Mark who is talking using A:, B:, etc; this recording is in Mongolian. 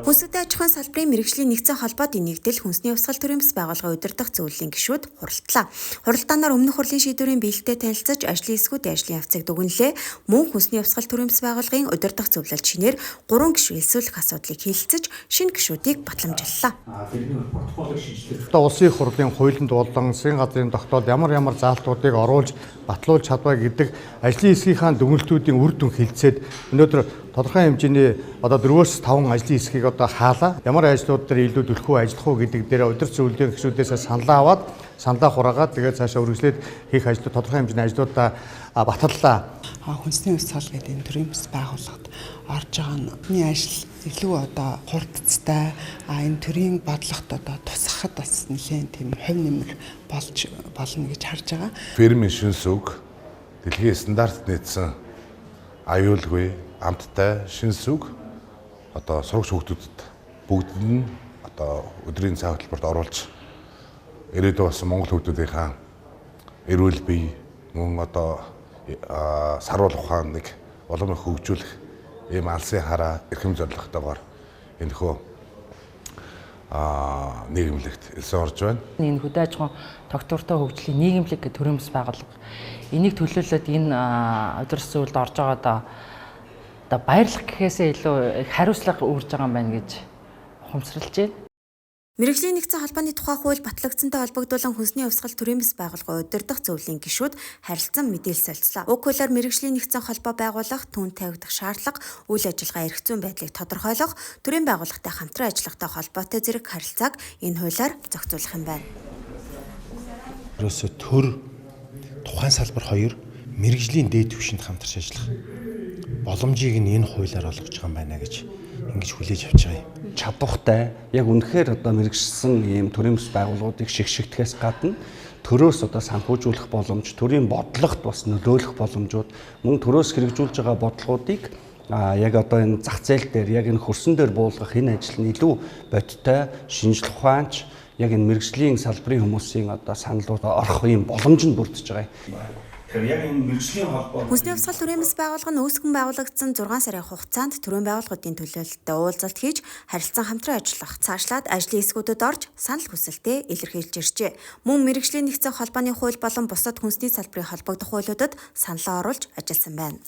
A: Хүнсэт аж ахуйн салбарын мэргэжлийн нэгдсэн холбоодын нэгдэл хүнсний хувьсгал төрийн бас байгууллага удирдах зөвлөлийн гишүүд хуралдлаа. Хуралдаанаар өмнөх хурлын шийдвэрийн биелэлтэд танилцаж ажлын эсгүүд ажлын явцыг дүгнэлээ. Мөн хүнсний хувьсгал төрийн бас байгууллагын удирдах зөвлөлд шинээр 3 гишүүн элсүүлэх асуудлыг хэлэлцэж шинэ гишүүдийг батламжллаа.
B: Улсын их хурлын хуулинд болон засгийн газрын тогтоолд ямар заалтуудыг оруулж батлуулж чадваа гэдэг ажлын эсгийнхаа дүгнэлтүүдийн үр дүн хэлэлцээд өнөөдөр тодорхой хэмжээний 4-5 ажлын эсхийг хаалаа. Ямар ажлууд дээр илүү төлхөө ажиллах уу гэдэг дээр удирдах зөвлөлийн гишүүдээс саналаа аваад саналаа хураагаад тэгээд цаашаа үргэлжлээд хийх ажлууд тодорхой хэмжээний ажлуудаа баталлаа.
C: Хүнсний хувьсгал гэдэг энэ төрийн бас байгууллагад орж байгаа нь ажил илүү хурдцтай энэ төрийн бодлогот тусахад бас нэлээд тийм хувь нэмэр болж болно гэж харж байгаа.
D: Фермийн шинс үг дэлхийн стандарт нийцсэн аюулгүй амттай шинс үг сурагч хүүхдүүдэд бүгд нь өдрийн цай хөтөлбөрт оруулж ирээдүйн болсон Монгол хүүхдүүдийнхаа эрүүл бие мөн саруул ухааныг улам их хөгжүүлэх ийм алсын хараа эрхэм зорилготойгоор энэхүү нийгэмлэгт элсэн орж байна.
E: Энэ хөдөө аж ахуйн тогтвортой хөгжлийн нийгэмлэг гэх төрийн бас байгууллага энийг төлөөлөд энэ удирдах зөвлөлд орж байгаа баярлах гэхээсээ илүү хариуцлага үүрж байгаа юм байна гэж ухамсарлаж байна.
A: Мэргэжлийн нэгдсэн холбооны тухай хууль батлагдсантай холбогдуулан хүнсний хувьсгал төрийн бас байгууллага удирдах зөвлөлийн гишүүд харилцан мэдээлэл солилцлоо. Уг хуулиар мэргэжлийн нэгдсэн холбоо байгуулах, түн тавигдах шаардлага, үйл ажиллагаа эрх зүйн байдлыг тодорхойлох, төрийн байгууллагатай хамтран ажиллахтай холбоотой зэрэг харилцааг энэ хуулиар зохицуулах юм байна.
F: Ерөөсө төр тухайн салбар 2 мэргэжлийн дээд түвшинд хамтарч ажиллах боломжийг нь энэ хуулиар олгож байгаа юм байна гэж ингэж хүлээж авч байгаа юм.
G: Чадвартай яг үнэхээр мэргэжсэн ийм төрийн бас байгууллагуудыг шигшигдэхээс гадна төрөөс санхүүжүүлэх боломж, төрийн бодлогот бас нөлөөлөх боломжууд, мөн төрөөс хэрэгжүүлж байгаа бодлогуудыг яг энэ зах зээл дээр яг энэ хөрсөн дээр буулгах энэ ажил нь илүү бодиттой, шинжлэх ухаанч яг энэ мэргэжлийн салбарын хүмүүсийн саналууд орох ийм боломж нь бүрдэж байгаа юм.
A: Хүнсний хувьсгал төрийн бас байгууллага нь үүсгэн байгуулагдсан 6 сарын хугацаанд төрийн байгууллагуудын төлөөлөлтөд уулзалт хийж харилцан хамтран ажиллах, цаашлаад ажлын эсгүүдэд орж санал хүсэлтээ илэрхийлж иржээ. Мөн мэргэжлийн нэгдсэн холбооны хууль болон бусад хүнсний салбарын холбогдох хуулиудад саналаа оруулж ажилласан байна.